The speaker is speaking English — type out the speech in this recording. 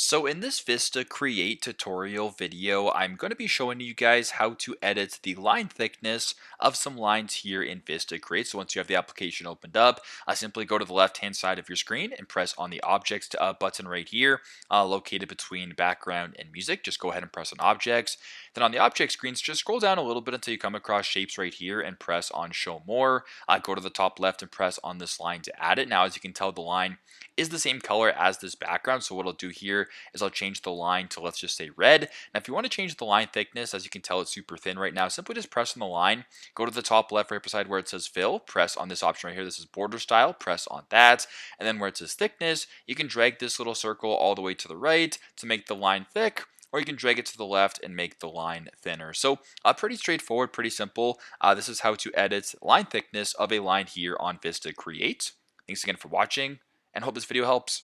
So in this VistaCreate tutorial video, I'm going to be showing you guys how to edit the line thickness of some lines here in VistaCreate. So once you have the application opened up, simply go to the left-hand side of your screen and press on the Objects button right here, located between background and music. Just go ahead and press on Objects. Then on the Object screens, just scroll down a little bit until you come across Shapes right here and press on Show More. Go to the top left and press on this line to add it. Now, as you can tell, the line is the same color as this background. So what I'll do here is I'll change the line to, let's just say, red. Now, if you want to change the line thickness, as you can tell, it's super thin right now. Simply just press on the line, go to the top left right beside where it says fill, press on this option right here. This is border style, press on that. And then where it says thickness, you can drag this little circle all the way to the right to make the line thick, or you can drag it to the left and make the line thinner. So pretty straightforward, pretty simple. This is how to edit line thickness of a line here on VistaCreate. Thanks again for watching, and hope this video helps.